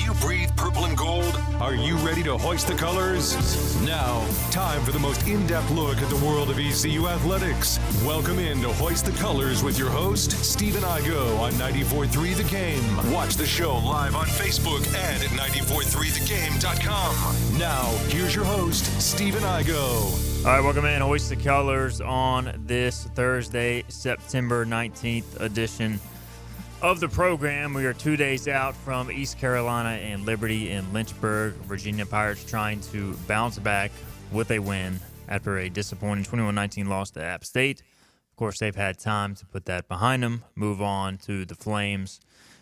you breathe purple and gold? Are you ready to hoist the colors? Now, time for the most in-depth look at the world of ECU athletics. Welcome in to Hoist the Colors with your host, Stephen Igo on 94.3 The Game. Watch the show live on Facebook and at 943thegame.com. Now, here's your host, Stephen Igo. All right, welcome in. Hoist the Colors on this Thursday, September 19th edition of the program. We are 2 days out from East Carolina and Liberty in Lynchburg. Virginia Pirates trying to bounce back with a win after a disappointing 21-19 loss to App State. Of course, they've had time to put that behind them, move on to the Flames,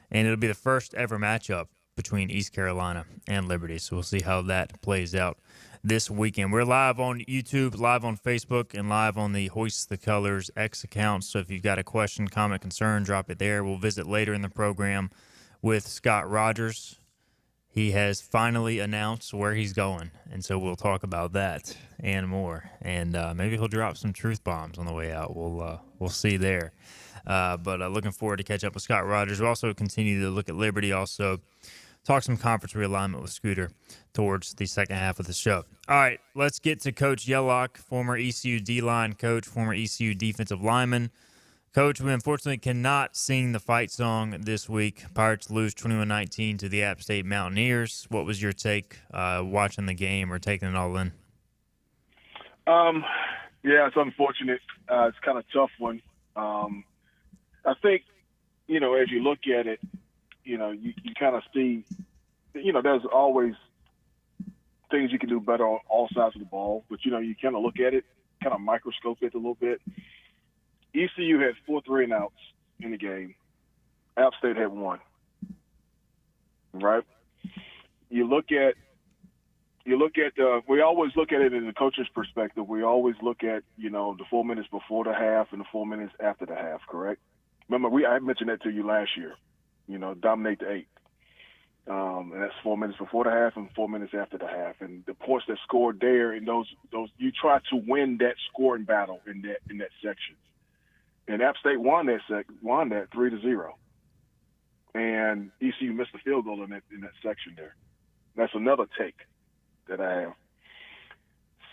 and it'll be the first ever matchup between East Carolina and Liberty. So we'll see how that plays out this weekend. We're live on YouTube, live on Facebook, and live on the Hoist the Colors X account. So if you've got a question, comment, concern, drop it there. We'll visit later in the program with Scott Rogers. He has finally announced where he's going, and so we'll talk about that and more. And maybe he'll drop some truth bombs on the way out. We'll see there. But looking forward to catch up with Scott Rogers. We'll also continue to look at Liberty, also talk some conference realignment with Scooter towards the second half of the show. All right, let's get to Coach Yellock, former ECU D-line coach, former ECU defensive lineman. Coach, we unfortunately cannot sing the fight song this week. Pirates lose 21-19 to the App State Mountaineers. What was your take watching the game or taking it all in? Yeah, it's unfortunate. It's kind of a tough one. I think, as you look at it, you kind of see, there's always things you can do better on all sides of the ball. But, you kind of look at it, kind of microscope it a little bit. ECU had 4 3-and-outs in the game. App State had 1. Right? We always look at it in the coach's perspective. We always look at, the 4 minutes before the half and the 4 minutes after the half, correct? Remember, I mentioned that to you last year. Dominate the 8. And that's 4 minutes before the half and 4 minutes after the half. And the points that scored there and those you try to win that scoring battle in that section. And App State won that 3-0. And ECU missed the field goal in that section there. That's another take that I have.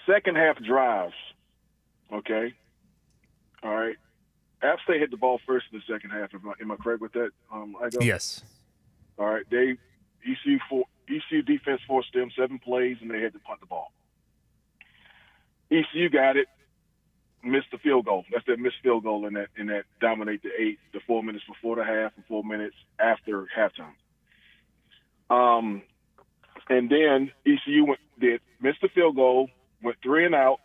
Second half drives. Okay. All right. App State hit the ball first in the second half. Am I correct with that? Yes. All right. ECU defense forced them 7 plays, and they had to punt the ball. ECU got it, missed the field goal. That's that missed field goal in that dominate the 8, the 4 minutes before the half and 4 minutes after halftime. And then ECU missed the field goal, went 3-and-out.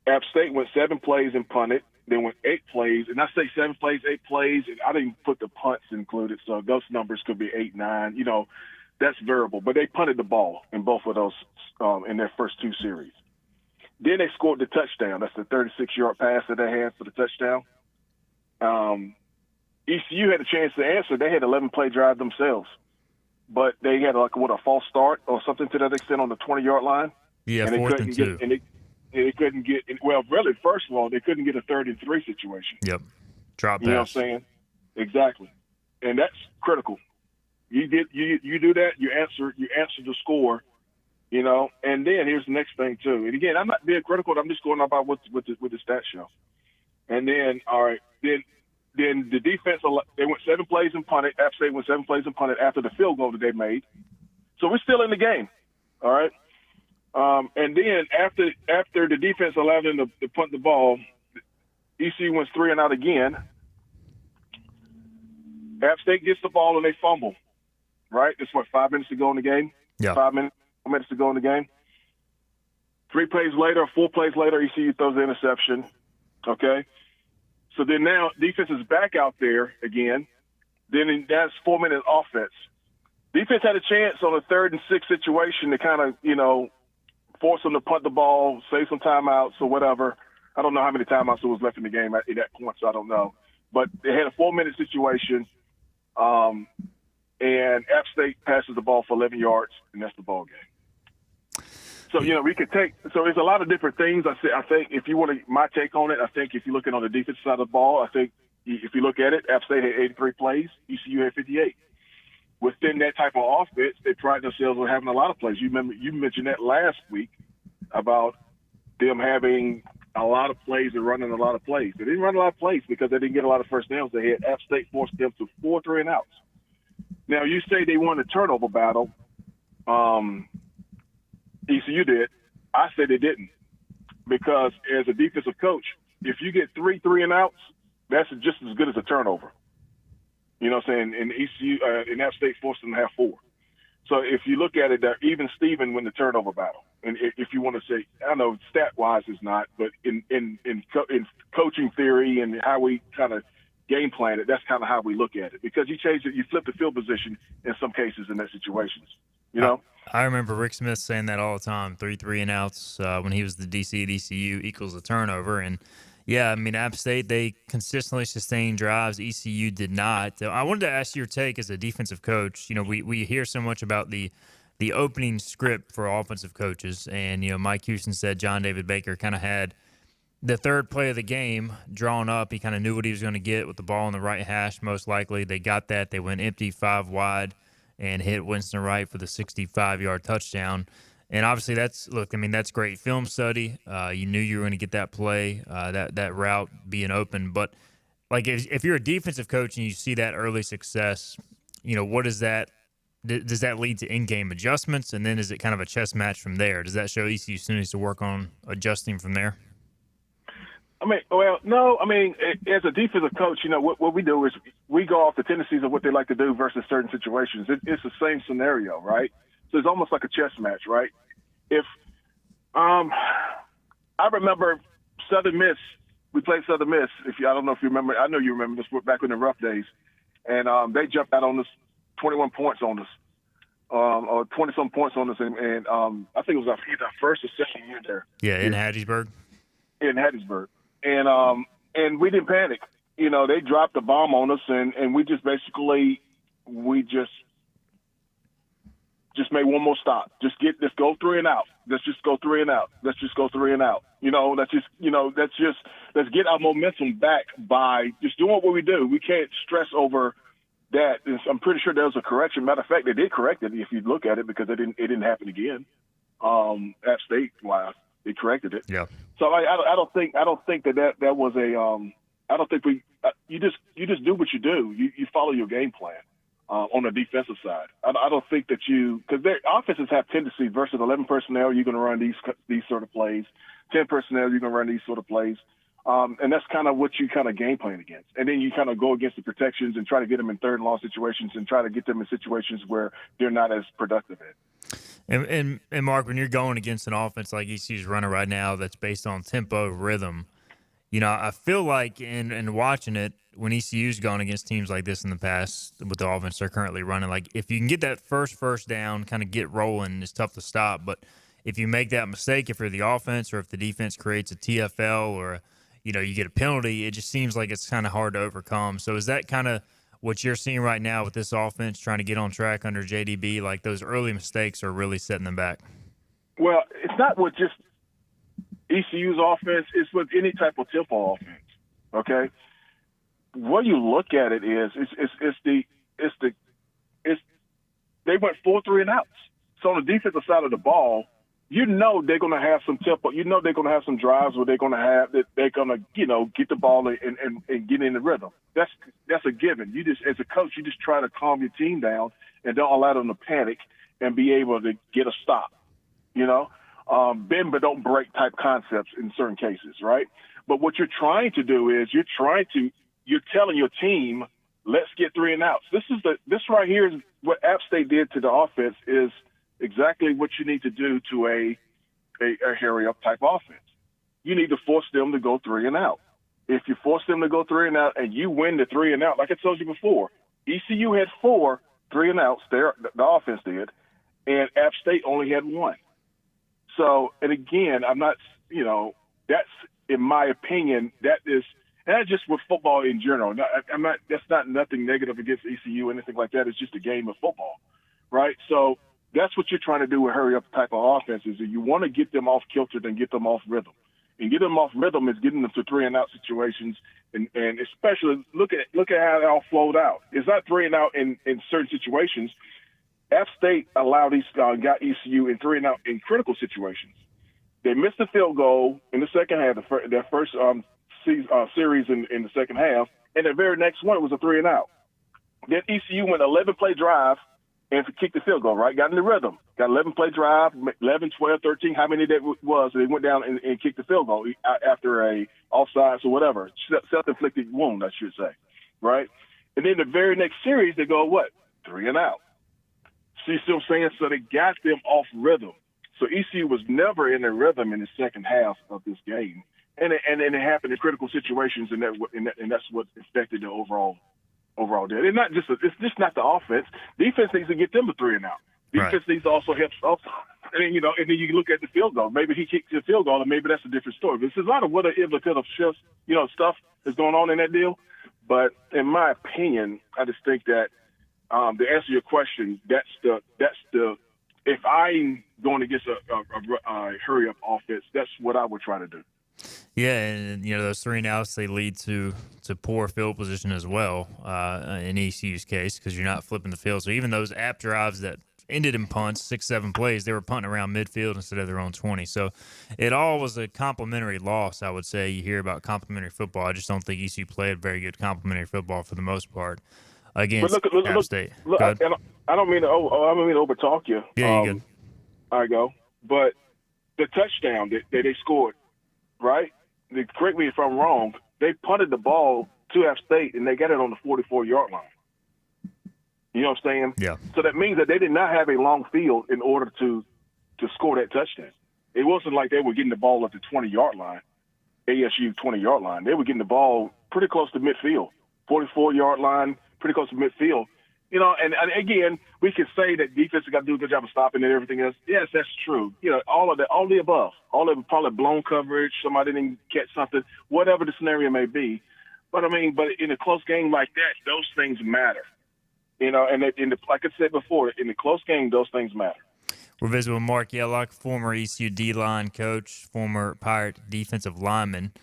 App State went 7 plays and punted. They went 8 plays. And I say 7 plays, 8 plays. And I didn't put the punts included, so those numbers could be 8, 9. That's variable. But they punted the ball in both of those in their first 2 series. Then they scored the touchdown. That's the 36-yard pass that they had for the touchdown. ECU had a chance to answer. They had an 11-play drive themselves. But they had a false start or something to that extent on the 20-yard line. Yeah, and 4th and 2. They couldn't get – well, really, first of all, they couldn't get a 3rd-and-3 situation. Yep. Drop pass. You know what I'm saying? Exactly. And that's critical. You do that, you answer the score, And then here's the next thing, too. And, again, I'm not being critical. I'm just going about what the stats show. And then, all right, then the defense – they went 7 plays and punted. App State went 7 plays and punted after the field goal that they made. So we're still in the game, all right? And then after the defense allowed them to punt the ball, ECU went 3-and-out again. App State gets the ball and they fumble. Right? It's 5 minutes to go in the game? Yeah. 4 minutes to go in the game. 4 plays later, ECU throws the interception. Okay? So then now defense is back out there again. Then that's 4-minute offense. Defense had a chance on a 3rd and 6 situation to kind of, force them to punt the ball, save some timeouts or whatever. I don't know how many timeouts there was left in the game at that point, so I don't know. But they had a 4-minute situation, and App State passes the ball for 11 yards, and that's the ball game. So, we could take – so there's a lot of different things. I think if you want my take on it, I think if you're looking on the defensive side of the ball, I think If you look at it, App State had 83 plays, ECU had 58. Within that type of offense, they pride themselves on having a lot of plays. You mentioned that last week about them having a lot of plays and running a lot of plays. They didn't run a lot of plays because they didn't get a lot of first downs. They had App State forced them to 4 3-and-outs. Now, you say they won the turnover battle. ECU did. I say they didn't, because as a defensive coach, if you get 3 3-and-outs, that's just as good as a turnover. You know what I'm saying? And ECU, and App State forced them to have 4. So if you look at it, they're even Steven win the turnover battle. And if you want to say, I know stat-wise it's not, but in coaching theory and how we kind of game plan it, that's kind of how we look at it. Because you change it, you flip the field position in some cases in that situations. You know? I remember Rick Smith saying that all the time, 3 3-and-outs when he was the DC at ECU equals a turnover. And, yeah, I mean, App State, they consistently sustained drives. ECU did not. I wanted to ask your take as a defensive coach. You know, we hear so much about the opening script for offensive coaches. And, you know, Mike Houston said John David Baker kind of had the third play of the game drawn up. He kind of knew what he was going to get with the ball in the right hash, most likely. They got that. They went empty 5 wide and hit Winston Wright for the 65-yard touchdown. And obviously that's great film study. You knew you were going to get that play, that route being open. But, like, if you're a defensive coach and you see that early success, you know, what is that? Does that lead to in-game adjustments? And then is it kind of a chess match from there? Does that show ECU still needs to work on adjusting from there? I mean, well, no. I mean, as a defensive coach, you know, what we do is we go off the tendencies of what they like to do versus certain situations. It's the same scenario, right? So it's almost like a chess match, right? If I remember Southern Miss, we played Southern Miss. I don't know if you remember. I know you remember this back in the rough days, and they jumped out on us, 21 points on us, or 20-some points on us, and I think it was either our first or second year there. Yeah, in Hattiesburg. In Hattiesburg. And we didn't panic. You know, they dropped the bomb on us, and we just basically just made one more stop. Let's go 3 and out. Let's just go 3 and out. Let's just go 3 and out. You know, let's get our momentum back by just doing what we do. We can't stress over that. I'm pretty sure there was a correction. Matter of fact, they did correct it if you look at it, because it didn't happen again. App State wise, they corrected it. Yeah. So I don't think that was a I don't think you just do what you do. You follow your game plan on the defensive side. I don't think that because their offenses have tendency versus 11 personnel, you're going to run these sort of plays. 10 personnel, you're going to run these sort of plays. And that's kind of what you kind of game plan against. And then you kind of go against the protections and try to get them in third and long situations and try to get them in situations where they're not as productive in. And Mark, when you're going against an offense like ECU's running right now that's based on tempo, rhythm, you know, I feel like in watching it, when ECU's gone against teams like this in the past with the offense they're currently running, like if you can get that first down, kind of get rolling, it's tough to stop. But if you make that mistake, if you're the offense or if the defense creates a TFL or, you know, you get a penalty, it just seems like it's kind of hard to overcome. So is that kind of what you're seeing right now with this offense trying to get on track under JDB? Like those early mistakes are really setting them back? Well, it's not with just ECU's offense. It's with any type of tempo offense, okay? What you look at it is they went 4 3 and outs. So on the defensive side of the ball, you know they're going to have some tempo. You know they're going to have some drives where they're going to get the ball and get in the rhythm. That's a given. You just, as a coach, you just try to calm your team down and don't allow them to panic and be able to get a stop. You know, bend but don't break type concepts in certain cases, right? But what you're trying to do is you're telling your team, let's get 3 and outs. This right here is what App State did to the offense is exactly what you need to do to a hurry up type offense. You need to force them to go 3 and out. If you force them to go 3 and out and you win the 3 and out, like I told you before, ECU had 4 3 and outs there, the offense did, and App State only had 1. So, and again, I'm not, you know, that's, in my opinion, that's just with football in general. That's not nothing negative against ECU or anything like that. It's just a game of football, right? So that's what you're trying to do with hurry up type of offenses. You want to get them off kilter and get them off rhythm. And getting them off rhythm is getting them to 3-and-out situations, and especially look at how it all flowed out. It's not 3-and-out in certain situations. App State got ECU in 3-and-out in critical situations. They missed the field goal in the second half, their first series in the second half, and the very next one was a 3-and-out. Then ECU went 11-play drive and kicked the field goal, right? Got in the rhythm. Got 11-play drive, 11, 12, 13, how many that was. They went down and kicked the field goal after a offsides or whatever, self-inflicted wound, I should say, right? And then the very next series, they go, what? 3-and-out. See what I'm saying? So they got them off rhythm. So ECU was never in a rhythm in the second half of this game. And it happened in critical situations, and that's what affected the overall deal. It's just not the offense. Defense needs to get them a 3-and-out. Defense needs to also help. And then you look at the field goal. Maybe he kicked the field goal, and maybe that's a different story. But there's a lot of what if shifts, stuff that's going on in that deal. But in my opinion, I just think that to answer your question, that's the if I'm going against a hurry up offense, that's what I would try to do. Yeah, and those 3-and-outs, they lead to poor field position as well in ECU's case, because you're not flipping the field. So even those app drives that ended in punts, 6-7 plays, they were punting around midfield instead of their own 20. So it all was a complimentary loss, I would say. You hear about complimentary football. I just don't think ECU played very good complimentary football for the most part against App State. Look, I don't mean to overtalk you. Yeah, you good. I go. But the touchdown that they scored, right? Correct me if I'm wrong. They punted the ball to App State, and they got it on the 44-yard line. You know what I'm saying? Yeah. So that means that they did not have a long field in order to score that touchdown. It wasn't like they were getting the ball at the 20-yard line, ASU 20-yard line. They were getting the ball pretty close to midfield, 44-yard line, pretty close to midfield. And again, we can say that defense got to do a good job of stopping and everything else. Yes, that's true. All the above. All of it, probably blown coverage, somebody didn't catch something, whatever the scenario may be. But in a close game like that, those things matter. Like I said before, in the close game, those things matter. We're visiting with Marc Yellock, former ECU D-line coach, former Pirate defensive lineman.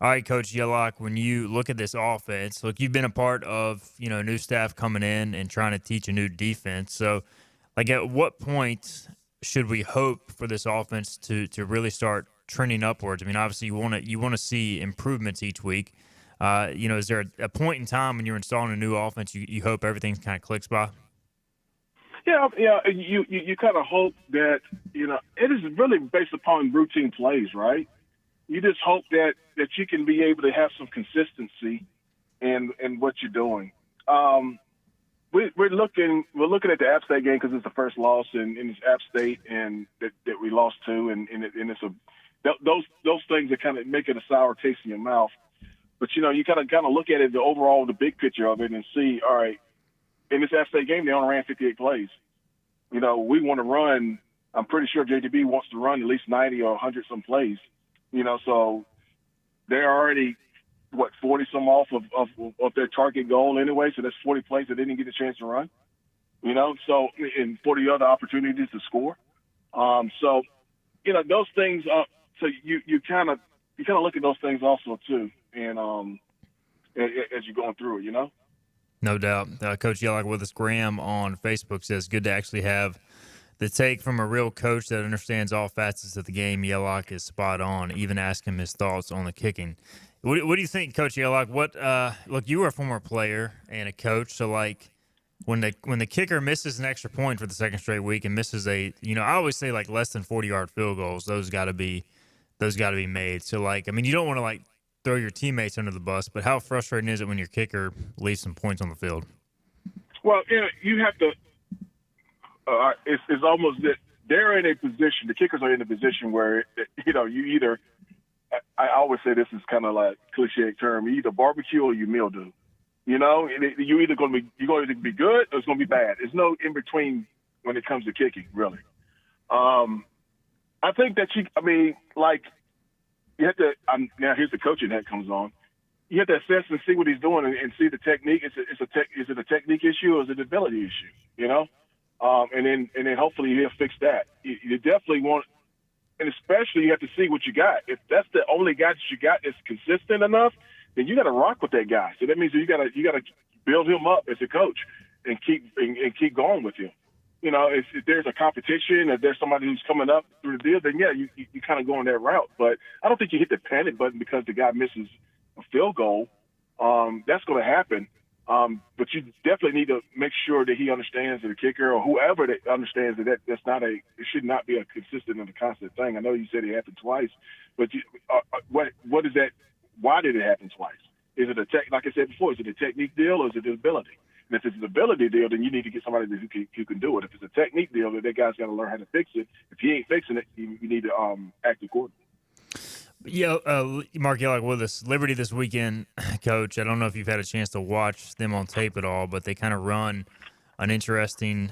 All right, Coach Yellock, when you look at this offense, look, you've been a part of, new staff coming in and trying to teach a new defense. So, at what point should we hope for this offense to really start trending upwards? Obviously, you want to see improvements each week. Is there a point in time when you're installing a new offense you hope everything kind of clicks by? Yeah. You kind of hope that it is really based upon routine plays, right? You just hope that you can be able to have some consistency in what you're doing. We're looking at the App State game because it's the first loss in this App State and that we lost to, and it's those things that kind of make it a sour taste in your mouth. But you kind of look at it, the big picture of it, and see, all right, in this App State game they only ran 58 plays. We want to run. I'm pretty sure JDB wants to run at least 90 or 100 some plays. So they're already 40 some off of their target goal anyway. So that's 40 plays that they didn't get a chance to run. So and 40 other opportunities to score. Those things. So you kind of look at those things also too, and as you're going through it, No doubt. Coach Yellock with us. Graham on Facebook says, good to actually have the take from a real coach that understands all facets of the game. Yellock is spot on. Even ask him his thoughts on the kicking. What do you think, Coach Yellock? Look, you were a former player and a coach, so when the kicker misses an extra point for the second straight week and misses I always say less than 40-yard field goals, those got to be made. So you don't want to throw your teammates under the bus, but how frustrating is it when your kicker leaves some points on the field? Well, you have to. It's almost that they're in a position. The kickers are in a position where you either. I always say this is kind of like cliche term. You either barbecue or you mildew. You're either going to be good or it's going to be bad. There's no in between when it comes to kicking, really. I think that you have to. Now here's the coaching hat comes on. You have to assess and see what he's doing and see the technique. Is it a technique issue or is it an ability issue? And then hopefully he'll fix that. You definitely want and especially you have to see what you got. If that's the only guy that you got that's consistent enough, then you got to rock with that guy. So that means you got to build him up as a coach and keep going with him. You know, if there's a competition, if there's somebody who's coming up through the deal, then yeah, you kind of go on that route. But I don't think you hit the panic button because the guy misses a field goal. That's going to happen. But you definitely need to make sure that he understands that the kicker or whoever that understands that it should not be a consistent and a constant thing. I know you said it happened twice, but what is that? Why did it happen twice? Is it like I said before, is it a technique deal or is it an ability? And if it's an ability deal, then you need to get somebody who can do it. If it's a technique deal, then that guy's got to learn how to fix it. If he ain't fixing it, you need to act accordingly. Yeah, Marc Yellock with us. Liberty this weekend, Coach. I don't know if you've had a chance to watch them on tape at all, but they kind of run an interesting,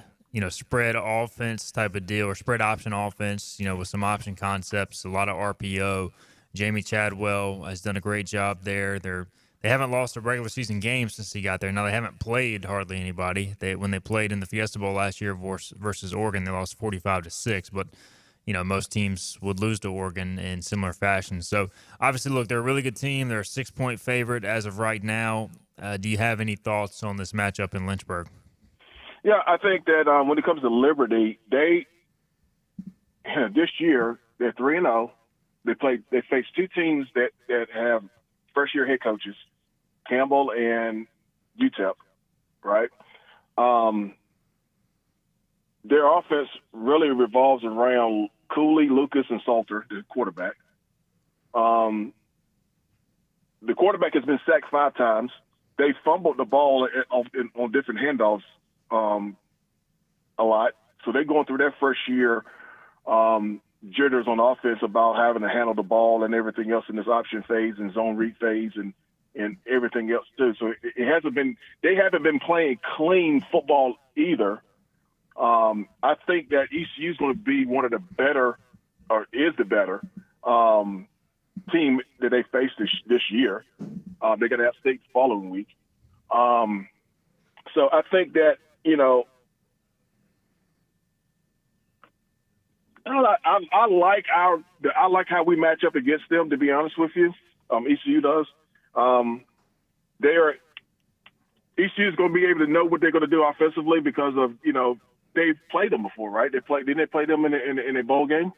spread offense type of deal or spread option offense, with some option concepts, a lot of RPO. Jamie Chadwell has done a great job there. They haven't lost a regular season game since he got there. Now, they haven't played hardly anybody. When they played in the Fiesta Bowl last year versus Oregon, they lost 45-6, but most teams would lose to Oregon in similar fashion. So, obviously, look, they're a really good team. They're a 6-point favorite as of right now. Do you have any thoughts on this matchup in Lynchburg? Yeah, I think that when it comes to Liberty, this year they're 3-0. They face two teams that have first-year head coaches, Campbell and UTEP, right? Their offense really revolves around Cooley, Lucas, and Salter, the quarterback. The quarterback has been sacked 5 times. They fumbled the ball on different handoffs a lot. So they're going through their first year jitters on offense about having to handle the ball and everything else in this option phase and zone read phase and everything else too. So they haven't been playing clean football either. I think that ECU is going to be one of the better, or is the better team that they face this year. They're going to have state the following week. So I think that, I like how we match up against them, to be honest with you. ECU does. ECU is going to be able to know what they're going to do offensively because of, they've played them before, right? Didn't they play them in a bowl game?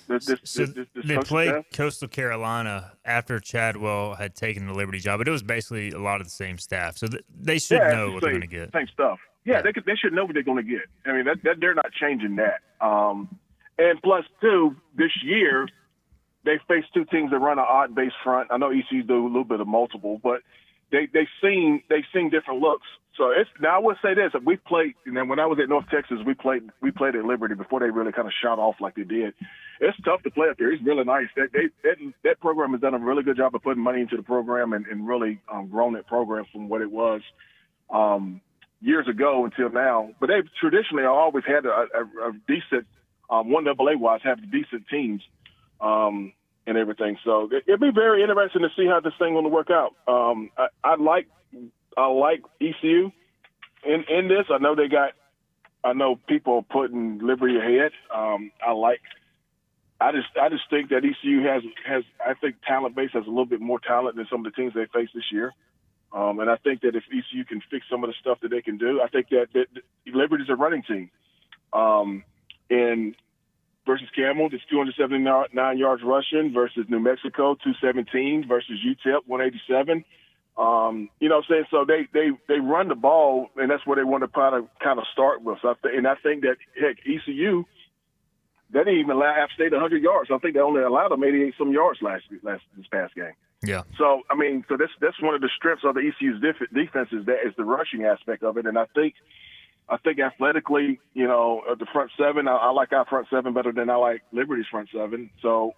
They played Coastal Carolina after Chadwell had taken the Liberty job, but it was basically a lot of the same staff. So they should know what they're going to get. Same stuff. Yeah, they should know what they're going to get. I mean, they're not changing that. And plus, too, this year, they face two teams that run an odd base front. I know ECU do a little bit of multiple, but they've seen different looks. So now I would say this: we played, and then when I was at North Texas, we played at Liberty before they really kind of shot off like they did. It's tough to play up there. It's really nice. That program has done a really good job of putting money into the program and really grown that program from what it was years ago until now. But they've traditionally always had a decent 1AA-wise, have decent teams and everything. So it'd be very interesting to see how this thing going to work out. I like ECU in this. I know people are putting Liberty ahead. I just think that ECU has I think talent base has a little bit more talent than some of the teams they face this year. And I think that if ECU can fix some of the stuff that they can do, I think that Liberty's a running team. And versus Campbell, it's 279 yards rushing versus New Mexico, 217 versus UTEP, 187. You know what I'm saying? So they run the ball, and that's where they want to kind of start with. So I think that, heck, ECU, they didn't even allow App State 100 yards. I think they only allowed them 88-some yards this past game. Yeah. So, I mean, that's one of the strengths of the ECU's defense is the rushing aspect of it. And I think athletically, the front seven, I like our front seven better than I like Liberty's front seven. So,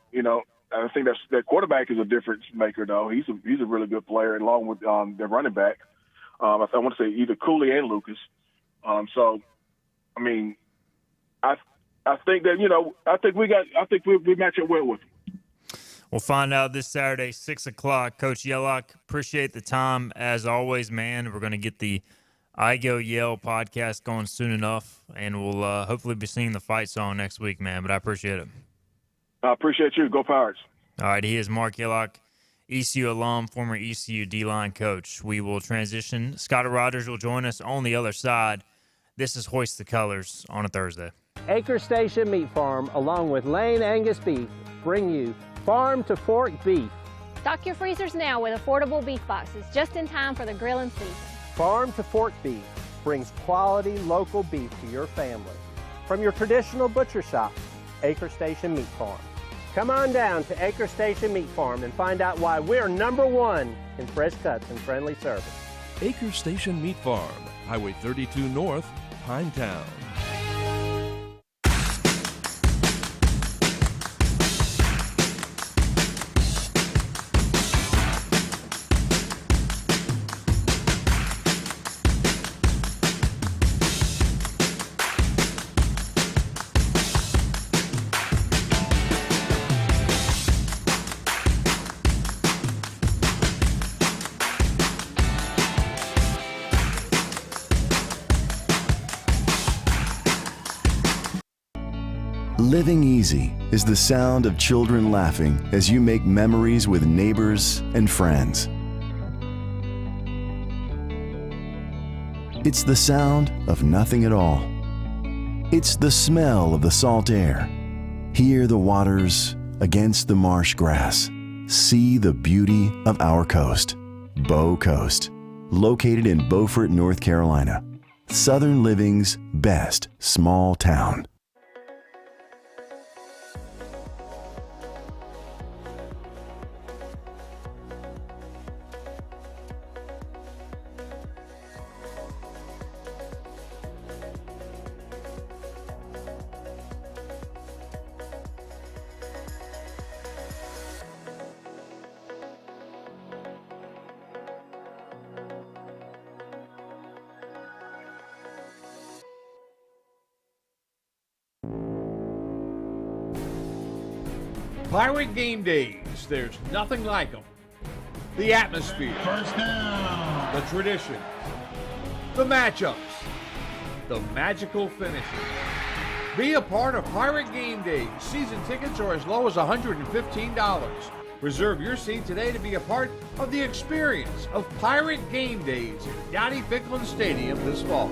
I think that quarterback is a difference maker, though. He's a really good player, along with their running back. I want to say either Cooley and Lucas. So, I mean, I think that I think we match up well with them. We'll find out this Saturday, 6 o'clock. Coach Yellock, appreciate the time as always, man. We're going to get the I Go Yell podcast going soon enough, and we'll hopefully be singing the fight song next week, man. But I appreciate it. I appreciate you. Go Pirates. All right, he is Marc Yellock, ECU alum, former ECU D-line coach. We will transition. Scott Rogers will join us on the other side. This is Hoist the Colors on a Thursday. Acre Station Meat Farm, along with Lane Angus Beef, bring you Farm to Fork Beef. Stock your freezers now with affordable beef boxes, just in time for the grilling season. Farm to Fork Beef brings quality local beef to your family. From your traditional butcher shop, Acre Station Meat Farm. Come on down to Acre Station Meat Farm and find out why we're #1 in fresh cuts and friendly service. Acre Station Meat Farm, Highway 32 North, Pinetown. Living easy is the sound of children laughing as you make memories with neighbors and friends. It's the sound of nothing at all. It's the smell of the salt air. Hear the waters against the marsh grass. See the beauty of our coast, Bow Coast, located in Beaufort, North Carolina. Southern living's best small town. Pirate game days, there's nothing like them. The atmosphere, first down, the tradition, the matchups, the magical finishes. Be a part of Pirate Game Days. Season tickets are as low as $115. Reserve your seat today to be a part of the experience of Pirate Game Days at Yachty Ficklin Stadium this fall.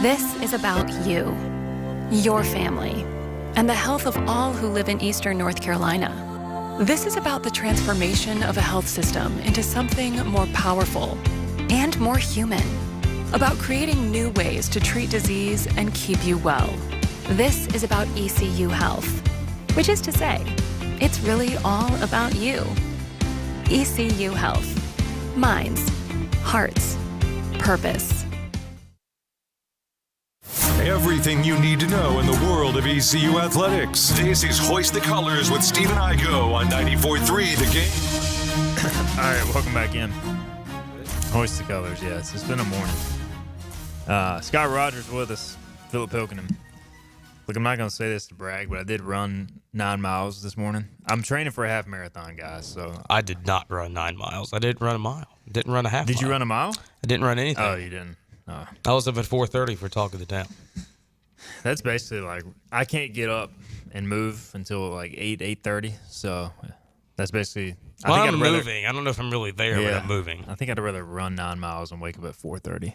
This is about you, your family, and the health of all who live in Eastern North Carolina. This is about the transformation of a health system into something more powerful and more human, about creating new ways to treat disease and keep you well. This is about ECU Health, which is to say, it's really all about you. ECU Health. Minds, hearts, purpose. Everything you need to know in the world of ECU athletics. This is Hoist the Colors with Steve and Igo on 94.3 The Game. All right, welcome back in. Hoist the Colors, yes. It's been a morning. Scott Rogers with us, Philip Pilkington. Look, I'm not going to say this to brag, but I did run 9 miles this morning. I'm training for a half marathon, guys. So I did not run 9 miles. I didn't run a mile. Didn't run a half mile. Did you run a mile? I didn't run anything. Oh, you didn't? Oh. I was up at 4:30 for Talk of the Town. That's basically like, I can't get up and move until like 8:30. So that's basically. Well, I'm moving. I don't know if I'm really there, but I'm moving. I think I'd rather run 9 miles and wake up at 4:30.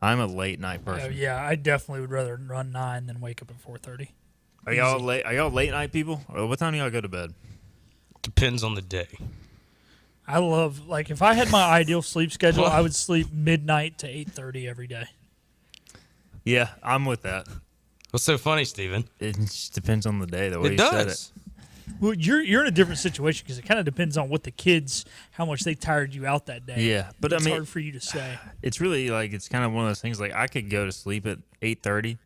I'm a late night person. Yeah, I definitely would rather run 9 than wake up at 4:30. Are y'all late? Are y'all late night people? Or what time do y'all go to bed? Depends on the day. I love, like, if I had my ideal sleep schedule, I would sleep midnight to 8:30 every day. Yeah, I'm with that. What's so funny, Steven? It just depends on the day, the way It you does. said it. Well, you're in a different situation because it kind of depends on what the kids, how much they tired you out that day. Yeah, but it's I mean, hard for you to say. It's really like, it's kind of one of those things, like I could go to sleep at 8:30,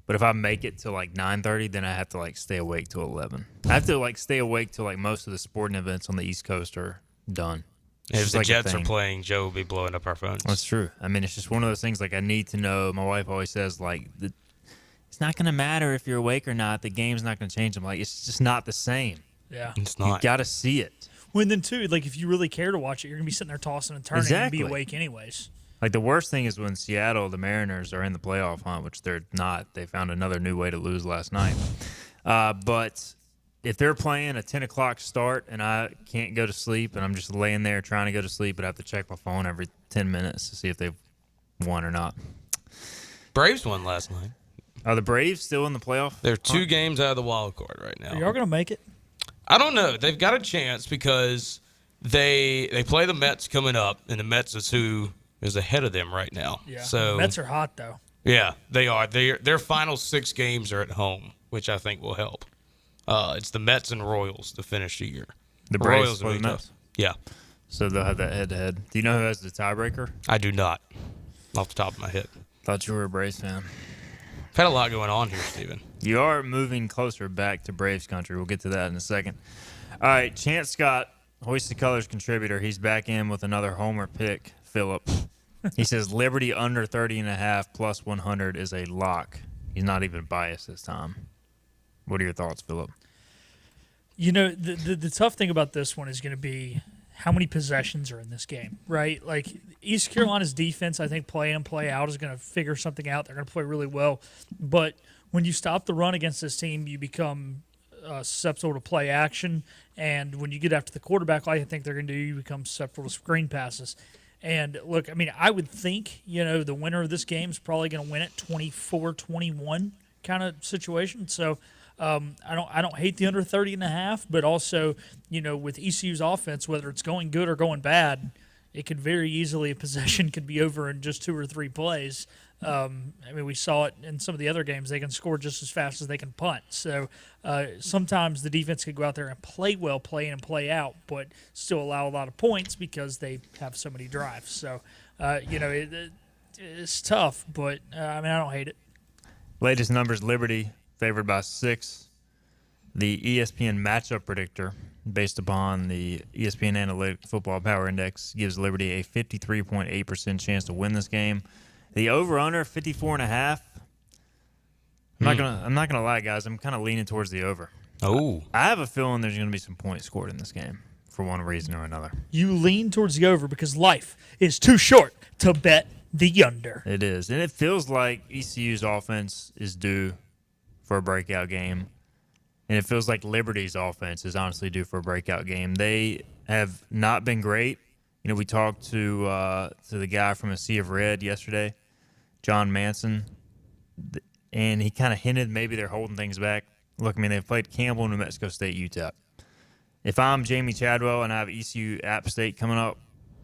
but if I make it to like 9:30, then I have to like stay awake till 11. I have to like stay awake till like most of the sporting events on the East Coast are done. If the Jets are playing, Joe will be blowing up our phones. That's true. I mean, it's just one of those things, like, I need to know. My wife always says, like, it's not going to matter if you're awake or not. The game's not going to change. I'm like, it's just not the same. Yeah. It's not. You got to see it. Well, and then, too, like, if you really care to watch it, you're going to be sitting there tossing and turning and be awake anyways. Like, the worst thing is when Seattle, the Mariners, are in the playoff hunt, which they're not. They found another new way to lose last night. But if they're playing a 10 o'clock start and I can't go to sleep and I'm just laying there trying to go to sleep, but I have to check my phone every 10 minutes to see if they've won or not. Braves won last night. Are the Braves still in the playoff? They're 2 games out of the wild card right now. Are y'all going to make it? I don't know. They've got a chance because they play the Mets coming up, and the Mets is who is ahead of them right now. Yeah, so the Mets are hot, though. Yeah, they are. Their final 6 games are at home, which I think will help. It's the Mets and Royals to finish the year. The Braves play the Mets? Yeah. So they'll have that head-to-head. Do you know who has the tiebreaker? I do not, off the top of my head. Thought you were a Braves fan. I've had a lot going on here, Steven. You are moving closer back to Braves country. We'll get to that in a second. All right, Chance Scott, Hoist the Colors contributor. He's back in with another homer pick, Phillip. He says Liberty under 30.5 plus 100 is a lock. He's not even biased this time. What are your thoughts, Phillip? You know, the tough thing about this one is going to be how many possessions are in this game, right? Like, East Carolina's defense, I think, play in and play out is going to figure something out. They're going to play really well. But when you stop the run against this team, you become susceptible to play action. And when you get after the quarterback, like I think they're going to do, you become susceptible to screen passes. And, look, I mean, I would think, you know, the winner of this game is probably going to win it 24-21 kind of situation. So, I don't hate the under 30.5, but also, you know, with ECU's offense, whether it's going good or going bad, it could very easily, a possession could be over in just 2 or 3 plays. I mean, we saw it in some of the other games. They can score just as fast as they can punt. So sometimes the defense could go out there and play well, play in and play out, but still allow a lot of points because they have so many drives. So, you know, it's tough, but, I mean, I don't hate it. Latest numbers, Liberty favored by 6. The ESPN matchup predictor, based upon the ESPN Analytic Football Power Index, gives Liberty a 53.8% chance to win this game. The over/under 54.5. I'm not gonna lie, guys. I'm kind of leaning towards the over. Oh, I have a feeling there's gonna be some points scored in this game for one reason or another. You lean towards the over because life is too short to bet the under. It is, and it feels like ECU's offense is due for a breakout game, and it feels like Liberty's offense is honestly due for a breakout game. They have not been great. You know, we talked to the guy from A Sea of Red yesterday, John Manson, and he kind of hinted maybe they're holding things back. Look, I mean, they've played Campbell, New Mexico State, UTEP. If I'm Jamie Chadwell and I have ECU App State coming up,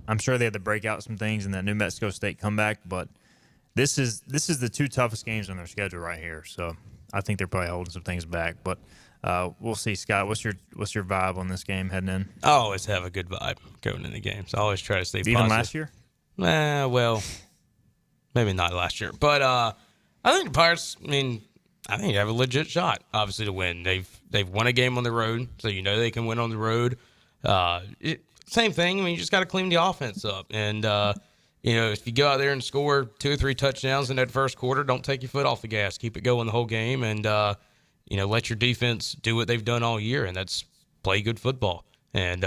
I'm sure they have to break out some things in that New Mexico State comeback, but this is the 2 toughest games on their schedule right here. So I think they're probably holding some things back, but we'll see. Scott, what's your vibe on this game heading in? I always have a good vibe going into games. I always try to stay positive. Even last year? Well, maybe not last year, but I think the Pirates. I mean, I think they have a legit shot, obviously, to win. They've won a game on the road, so you know they can win on the road. Same thing. I mean, you just got to clean the offense up, and you know, if you go out there and score 2 or 3 touchdowns in that first quarter, don't take your foot off the gas. Keep it going the whole game, and you know, let your defense do what they've done all year, and that's play good football. And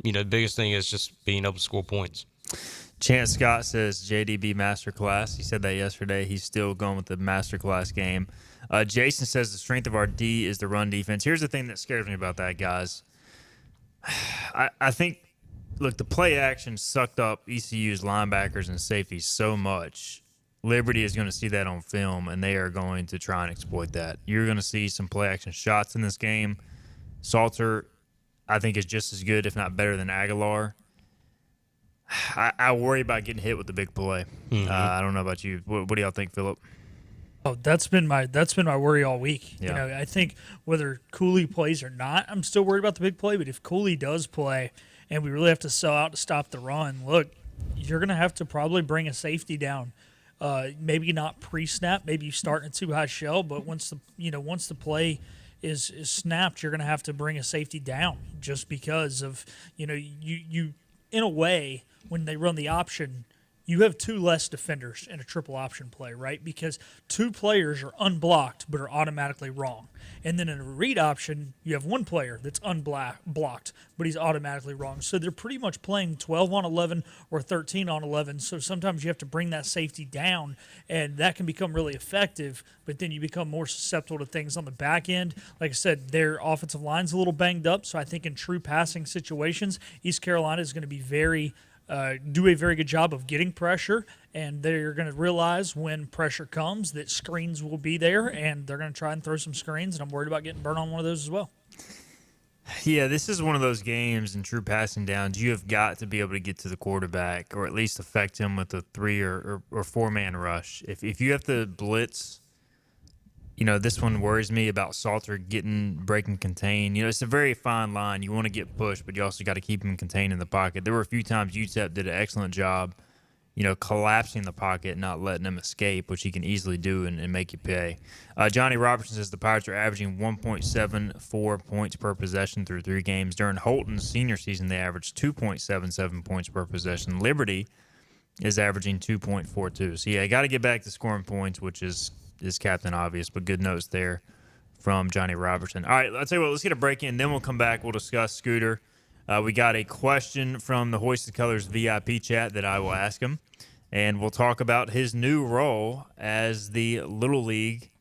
you know, the biggest thing is just being able to score points. Chance Scott says JDB masterclass. He said that yesterday. He's still going with the masterclass game. Jason says the strength of our D is the run defense. Here's the thing that scares me about that, guys. I think, look, the play action sucked up ECU's linebackers and safeties so much. Liberty is going to see that on film, and they are going to try and exploit that. You're going to see some play action shots in this game. Salter, I think, is just as good, if not better, than Aguilar. I worry about getting hit with the big play. Mm-hmm. I don't know about you. What do y'all think, Phillip? Oh, that's been my worry all week. Yeah. You know, I think whether Cooley plays or not, I'm still worried about the big play. But if Cooley does play, and we really have to sell out to stop the run, look, you're going to have to probably bring a safety down. Maybe not pre-snap. Maybe you start in a too high shell, but once the play is snapped, you're going to have to bring a safety down just because of, you know, you in a way, when they run the option, you have two less defenders in a triple option play, right? Because two players are unblocked but are automatically wrong. And then in a read option, you have one player that's unblocked, but he's automatically wrong. So they're pretty much playing 12 on 11 or 13 on 11. So sometimes you have to bring that safety down, and that can become really effective, but then you become more susceptible to things on the back end. Like I said, their offensive line's a little banged up, so I think in true passing situations, East Carolina is going to be do a very good job of getting pressure, and they're going to realize when pressure comes that screens will be there, and they're going to try and throw some screens, and I'm worried about getting burnt on one of those as well. Yeah, this is one of those games in true passing downs. You have got to be able to get to the quarterback or at least affect him with a 3 or 4-man rush. If you have to blitz, this one worries me about Salter breaking contain. It's a very fine line. You want to get pushed, but you also got to keep him contained in the pocket. There were a few times UTEP did an excellent job, collapsing the pocket, not letting him escape, which he can easily do and make you pay. Johnny Robertson says the Pirates are averaging 1.74 points per possession through 3 games. During Holton's senior season, they averaged 2.77 points per possession. Liberty is averaging 2.42. So, yeah, got to get back to scoring points, which is Captain Obvious, but good notes there from Johnny Robertson. All right, I'll tell you what, let's get a break in, then we'll come back. We'll discuss Scooter. We got a question from the Hoist the Colors VIP chat that I will ask him, and we'll talk about his new role as the Little League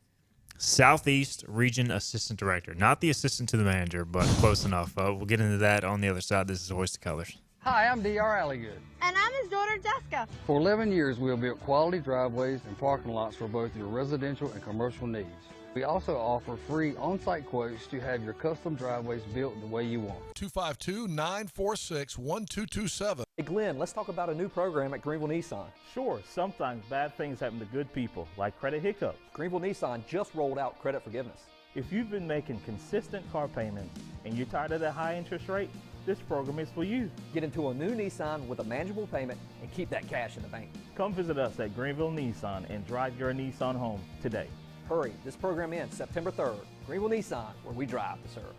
Southeast Region Assistant Director. Not the assistant to the manager, but close enough. We'll get into that on the other side. This is Hoist the Colors. Hi, I'm D.R. Alligood. And I'm his daughter, Jessica. For 11 years, we have built quality driveways and parking lots for both your residential and commercial needs. We also offer free on-site quotes to have your custom driveways built the way you want. 252-946-1227. Hey Glenn, let's talk about a new program at Greenville Nissan. Sure, sometimes bad things happen to good people, like credit hiccups. Greenville Nissan just rolled out credit forgiveness. If you've been making consistent car payments and you're tired of that high interest rate, this program is for you. Get into a new Nissan with a manageable payment and keep that cash in the bank. Come visit us at Greenville Nissan and drive your Nissan home today. Hurry, this program ends September 3rd. Greenville Nissan, where we drive to serve.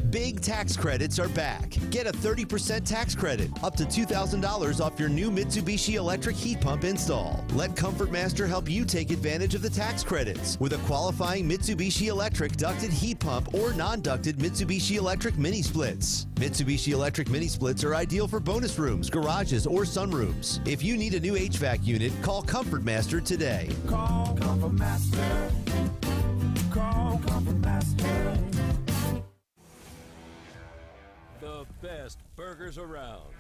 Big tax credits are back. Get a 30% tax credit, up to $2,000 off your new Mitsubishi electric heat pump install. Let Comfort Master help you take advantage of the tax credits with a qualifying Mitsubishi electric ducted heat pump or non-ducted Mitsubishi electric mini splits. Mitsubishi electric mini splits are ideal for bonus rooms, garages, or sunrooms. If you need a new HVAC unit, call Comfort Master today. Call Comfort Master. Call Comfort Master. The best burgers around.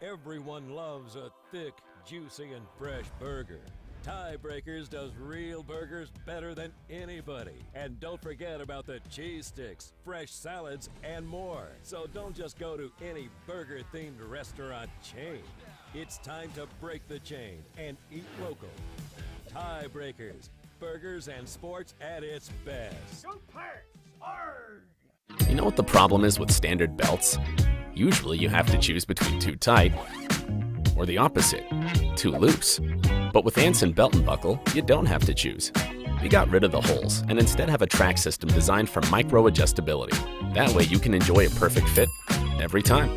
Everyone loves a thick, juicy, and fresh burger. Tiebreakers does real burgers better than anybody. And don't forget about the cheese sticks, fresh salads, and more. So don't just go to any burger-themed restaurant chain. It's time to break the chain and eat local. Tiebreakers, burgers and sports at its best. Go Pirates! Arrgh! You know what the problem is with standard belts? Usually you have to choose between too tight or the opposite, too loose. But with Anson Belt & Buckle, you don't have to choose. We got rid of the holes and instead have a track system designed for micro-adjustability. That way you can enjoy a perfect fit every time.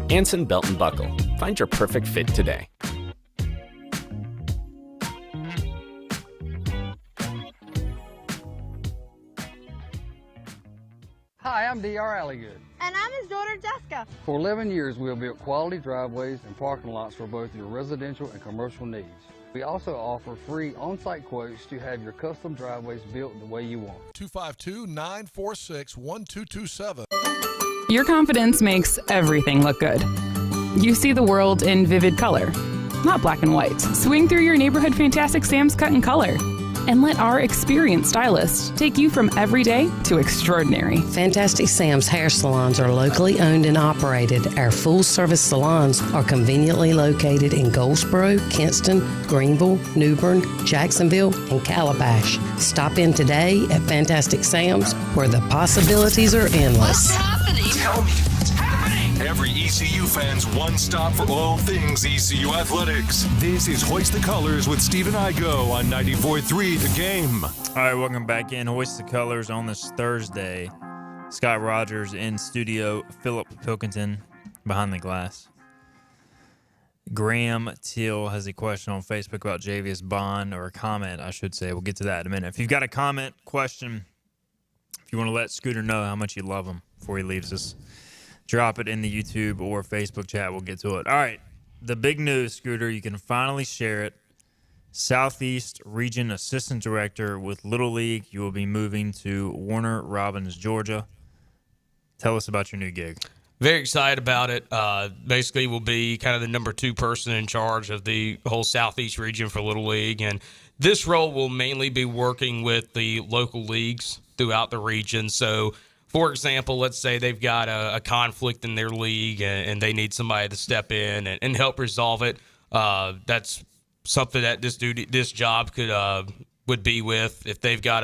Anson Belt & Buckle. Find your perfect fit today. Hi, I'm D.R. Alligood. And I'm his daughter, Jessica. For 11 years, we have built quality driveways and parking lots for both your residential and commercial needs. We also offer free on-site quotes to have your custom driveways built the way you want. 252-946-1227. Your confidence makes everything look good. You see the world in vivid color, not black and white. Swing through your neighborhood Fantastic Sam's cut in color. And let our experienced stylists take you from everyday to extraordinary. Fantastic Sam's hair salons are locally owned and operated. Our full-service salons are conveniently located in Goldsboro, Kinston, Greenville, New Bern, Jacksonville, and Calabash. Stop in today at Fantastic Sam's, where the possibilities are endless. What's happening? Tell me what's happening. Every ECU fan's one stop for all things ECU athletics. This is Hoist the Colors with Stephen Igo on 94.3 The Game. All right, welcome back in. Hoist the Colors on this Thursday, Scott Rogers in studio, Philip Pilkington behind the glass. Graham Teal has a question on Facebook about Javius Bond, or a comment, I should say. We'll get to that in a minute. If you've got a comment, question, if you want to let Scooter know how much you love him before he leaves us, drop it in the YouTube or Facebook chat. We'll get to it. All right, the big news, Scooter. You can finally share it. Southeast Region Assistant Director with Little League. You will be moving to Warner Robins, Georgia. Tell us about your new gig. Very excited about it. Basically, we'll be kind of the number 2 person in charge of the whole Southeast region for Little League. And this role will mainly be working with the local leagues throughout the region. So, for example, let's say they've got a conflict in their league and they need somebody to step in and help resolve it. That's something that this job would be with. If they've got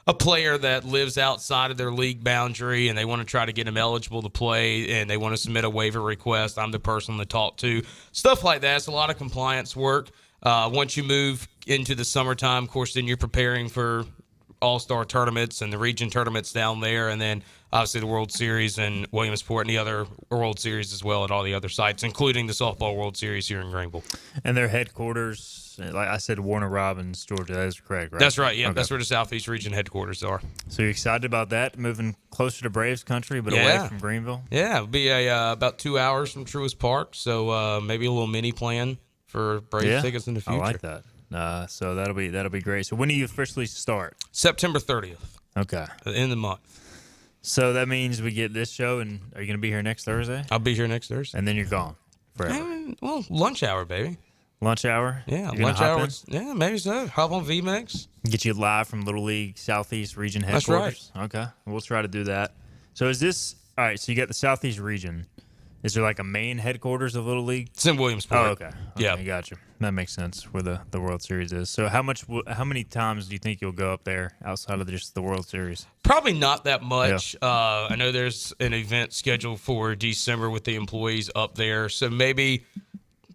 a player that lives outside of their league boundary and they want to try to get him eligible to play and they want to submit a waiver request, I'm the person to talk to. Stuff like that. It's a lot of compliance work. Once you move into the summertime, of course, then you're preparing for all-star tournaments and the region tournaments down there, and then obviously the World Series in Williamsport and the other World Series as well at all the other sites, including the Softball World Series here in Greenville. And their headquarters, like I said, Warner Robins, Georgia. That is correct, right? That's right, yeah. Okay. That's where the Southeast Region headquarters are. So you're excited about that, moving closer to Braves country, but away from Greenville? Yeah, it'll be about 2 hours from Truist Park, so maybe a little mini plan for Braves tickets in the future. I like that. So that'll be great. So when do you officially start? September 30th. Okay. At the end of the month. So that means we get this show, and are you going to be here next Thursday? I'll be here next Thursday. And then you're gone forever. Well, lunch hour, baby. Lunch hour? Yeah, You're lunch hop hour. in? Yeah, maybe so. Hop on VMAX. Get you live from Little League Southeast Region headquarters? That's right. Okay. We'll try to do that. So is this – all right, so you got the Southeast Region. Is there like a main headquarters of Little League? It's in Williamsport. Oh, okay. Yeah, gotcha. That makes sense where the World Series is. So how many times do you think you'll go up there outside of just the World Series? Probably not that much. Yeah. I know there's an event scheduled for December with the employees up there, so maybe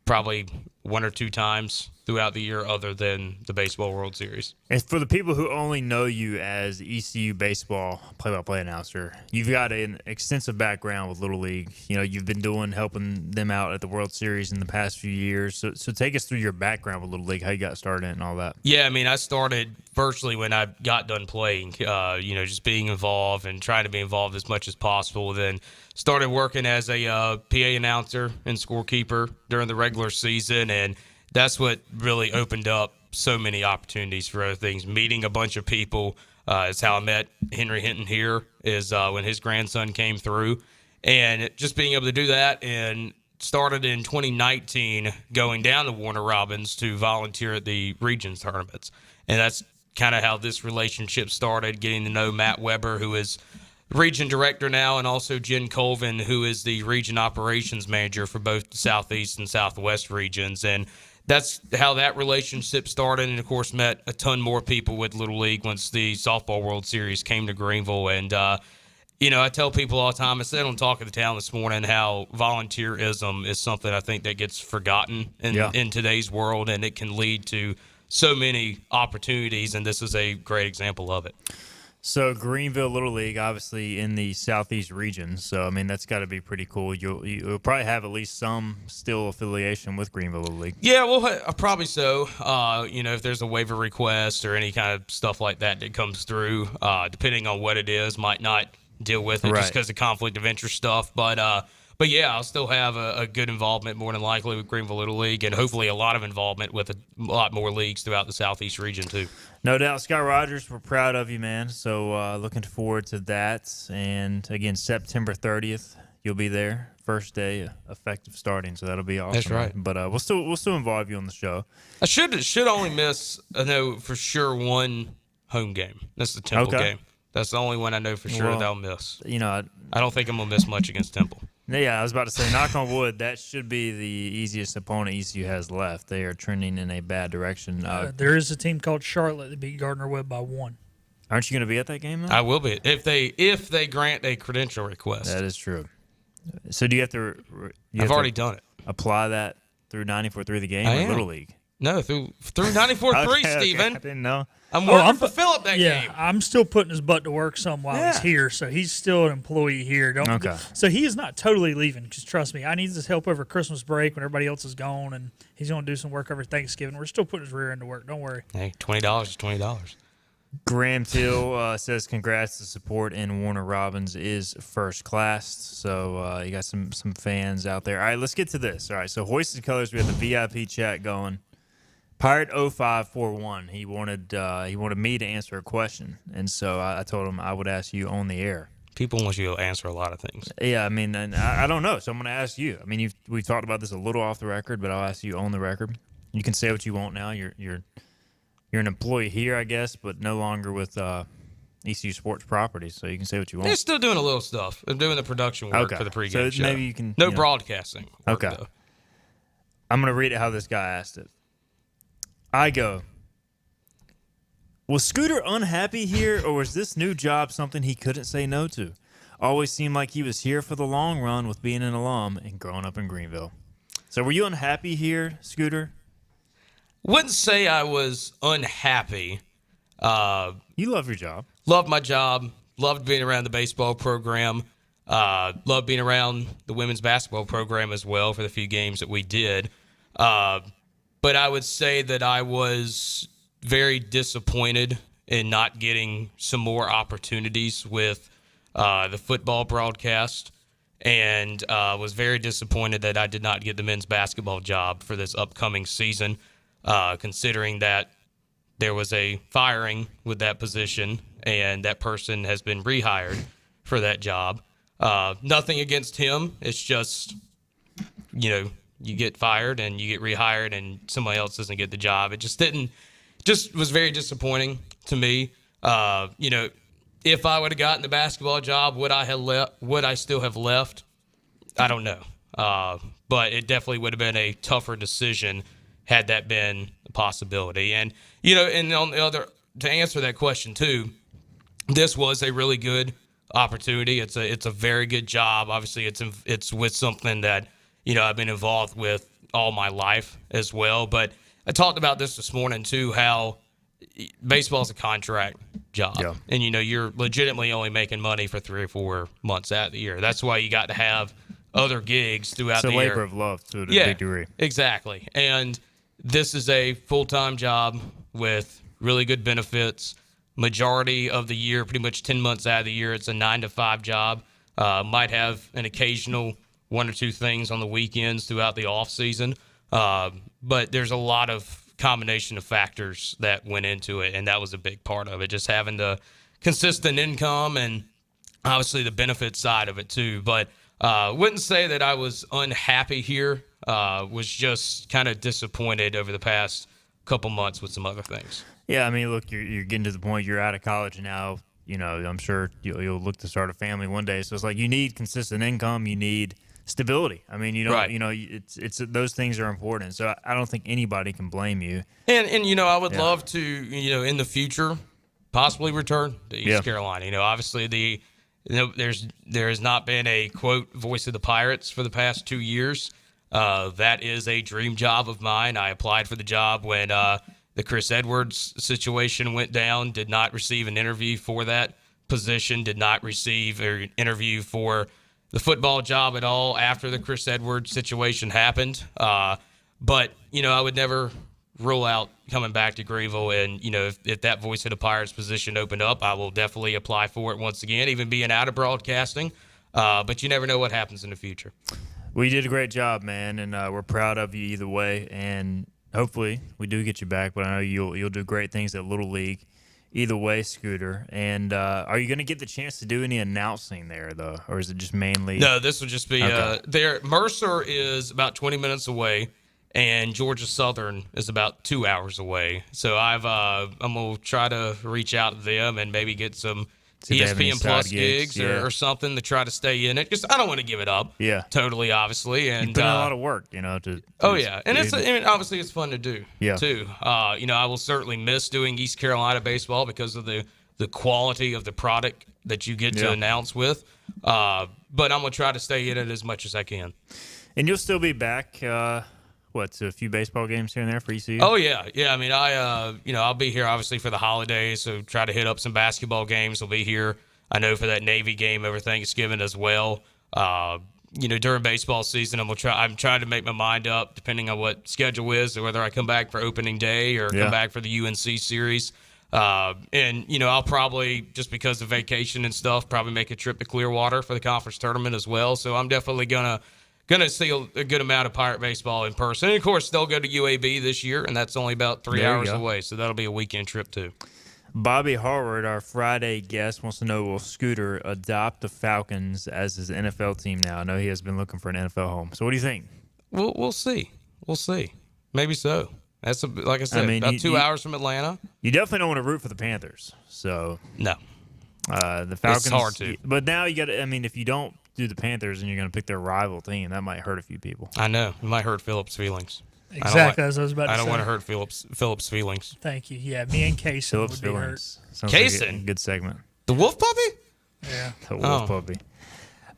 probably 1 or 2 times throughout the year other than the Baseball World Series. And for the people who only know you as ECU baseball play-by-play announcer, you've got an extensive background with Little League. You know, you've been helping them out at the World Series in the past few years. So take us through your background with Little League, how you got started and all that. Yeah, I mean, I started virtually when I got done playing, just being involved and trying to be involved as much as possible. Then started working as a PA announcer and scorekeeper during the regular season, and that's what really opened up so many opportunities for other things. Meeting a bunch of people is how I met Henry Hinton here, is when his grandson came through. And just being able to do that, and started in 2019 going down to Warner Robins to volunteer at the regions tournaments. And that's kind of how this relationship started, getting to know Matt Weber, who is region director now, and also Jen Colvin, who is the region operations manager for both the Southeast and Southwest regions. And that's how that relationship started, and, of course, met a ton more people with Little League once the Softball World Series came to Greenville. And, I tell people all the time, I said on Talk of the Town this morning, how volunteerism is something I think that gets forgotten in today's world, and it can lead to so many opportunities, and this is a great example of it. So Greenville Little League, obviously in the Southeast region. So, I mean, that's got to be pretty cool. You'll probably have at least some still affiliation with Greenville Little League. Yeah, well, probably so. If there's a waiver request or any kind of stuff like that comes through, depending on what it is, might not deal with it just because of conflict of interest stuff. But yeah, I'll still have a good involvement, more than likely, with Greenville Little League, and hopefully a lot of involvement with a lot more leagues throughout the Southeast region, too. No doubt. Scott Rogers, we're proud of you, man. So looking forward to that. And, again, September 30th, you'll be there. First day, effective starting, so that'll be awesome. That's right. But we'll still involve you on the show. I should only miss, I know for sure, one home game. That's the Temple game. That's the only one I know for sure that I'll miss. I don't think I'm going to miss much against Temple. Yeah, I was about to say, knock on wood, that should be the easiest opponent ECU has left. They are trending in a bad direction. There is a team called Charlotte that beat Gardner-Webb by 1. Aren't you going to be at that game, though? I will be, if they grant a credential request. That is true. So do you have to? I've already done it. Apply that through 94.3 The Game or Little League? No, through 94.3, Okay, Steven. I didn't know. I'm working for Philip that yeah, game. I'm still putting his butt to work some while he's here, so he's still an employee here. Okay. So he is not totally leaving, because trust me, I need his help over Christmas break when everybody else is gone, and he's going to do some work over Thanksgiving. We're still putting his rear end to work. Don't worry. Hey, $20 is $20. Graham Till says congrats. The support in Warner Robins is first class. So you got some fans out there. All right, let's get to this. All right, so Hoisted Colors, we have the VIP chat going. Pirate 0541, he wanted me to answer a question, and so I told him I would ask you on the air. People want you to answer a lot of things. Yeah, I mean, and I don't know, so I'm going to ask you. I mean, we've talked about this a little off the record, but I'll ask you on the record. You can say what you want now. You're an employee here, I guess, but no longer with ECU Sports Properties, so you can say what you want. They're still doing a little stuff. I'm doing the production work for the pregame so show. Maybe you can. No broadcasting work, Okay. though. I'm going to read it how this guy asked it. I go, was Scooter unhappy here, or was this new job something he couldn't say no to? Always seemed like he was here for the long run with being an alum and growing up in Greenville. So were you unhappy here, Scooter? Wouldn't say I was unhappy. You love your job. Loved my job. Loved being around the baseball program. Loved being around the women's basketball program as well for the few games that we did. But I would say that I was very disappointed in not getting some more opportunities with the football broadcast, and was very disappointed that I did not get the men's basketball job for this upcoming season, considering that there was a firing with that position, and that person has been rehired for that job. Nothing against him. It's just, you get fired and you get rehired and somebody else doesn't get the job. It just was very disappointing to me. If I would have gotten the basketball job, would I still have left? I don't know. But it definitely would have been a tougher decision had that been a possibility. And, and on the other, to answer that question too, this was a really good opportunity. It's a very good job. Obviously it's with something that, I've been involved with all my life as well. But I talked about this morning, too, how baseball is a contract job. Yeah. And, you're legitimately only making money for 3 or 4 months out of the year. That's why you got to have other gigs throughout the year. It's a labor of love to a big degree. Exactly. And this is a full-time job with really good benefits. Majority of the year, pretty much 10 months out of the year, it's a 9-to-5 job. Might have an occasional 1 or 2 things on the weekends throughout the off season. But there's a lot of combination of factors that went into it, and that was a big part of it. Just having the consistent income and obviously the benefit side of it too. But wouldn't say that I was unhappy here. Was just kind of disappointed over the past couple months with some other things. Yeah, I mean, look, you're getting to the point you're out of college now. I'm sure you'll look to start a family one day. So it's like you need consistent income. You need stability. I mean, it's those things are important. So I don't think anybody can blame you. And I would love to, in the future, possibly return to East Carolina. Obviously there has not been a quote voice of the Pirates for the past 2 years. That is a dream job of mine. I applied for the job when the Chris Edwards situation went down. Did not receive an interview for that position. Did not receive an interview for the football job at all after the Chris Edwards situation happened. But, I would never rule out coming back to Greenville. And, if that voice of the Pirates position opened up, I will definitely apply for it once again, even being out of broadcasting. But you never know what happens in the future. Well, you did a great job, man, and we're proud of you either way. And hopefully we do get you back, but I know you'll do great things at Little League. Either way, Scooter. And are you going to get the chance to do any announcing there, though? Or is it just mainly? No, this will just be there. Mercer is about 20 minutes away, and Georgia Southern is about 2 hours away. So I'm going to try to reach out to them and maybe get some ESPN Plus gigs or something to try to stay in it. Because I don't want to give it up. Yeah. Totally, obviously. And you put in a lot of work, And obviously it's fun to do, too. I will certainly miss doing East Carolina baseball because of the quality of the product that you get to announce with. But I'm going to try to stay in it as much as I can. And you'll still be back to a few baseball games here and there for ECU? Oh yeah. I mean, I'll be here obviously for the holidays, so try to hit up some basketball games. I'll be here. I know for that Navy game over Thanksgiving as well. During baseball season, I'm trying to make my mind up depending on what schedule is, or whether I come back for opening day or come back for the UNC series. I'll probably, just because of vacation and stuff, probably make a trip to Clearwater for the conference tournament as well. So I'm definitely gonna see a good amount of Pirate baseball in person. And of course, they'll go to UAB this year, and that's only about 3 hours away. So that'll be a weekend trip too. Bobby Harward, our Friday guest, wants to know, will Scooter adopt the Falcons as his NFL team now? I know he has been looking for an NFL home. So what do you think? We'll see. Maybe so. That's like I said, about 2 hours from Atlanta. You definitely don't want to root for the Panthers. So no, the Falcons. It's hard to. But now you got to. I mean, if you don't do the Panthers and you're going to pick their rival team, that might hurt a few people. I know it might hurt Phillips' feelings. Exactly, as I was about to say. I don't want to hurt Phillips' feelings. Thank you. Yeah, me and Kaysen would be hurt. Kaysen? Like a good segment. The wolf puppy? Yeah. The wolf puppy.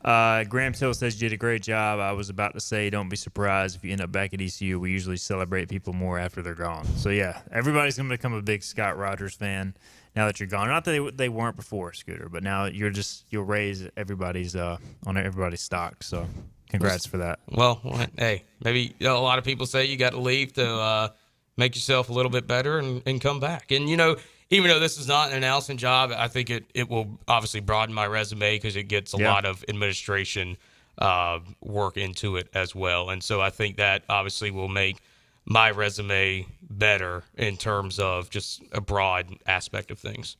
Graham Till says you did a great job. I was about to say, don't be surprised if you end up back at ECU. We usually celebrate people more after they're gone. So, yeah, everybody's going to become a big Scott Rogers fan now that you're gone. Not that they weren't before, Scooter, but now you'll raise everybody's on everybody's stock. So, congrats for that. Well, hey, maybe a lot of people say you got to leave to make yourself a little bit better and come back. And, even though this is not an announcing job, I think it will obviously broaden my resume because it gets a lot of administration work into it as well. And so I think that obviously will make my resume better in terms of just a broad aspect of things.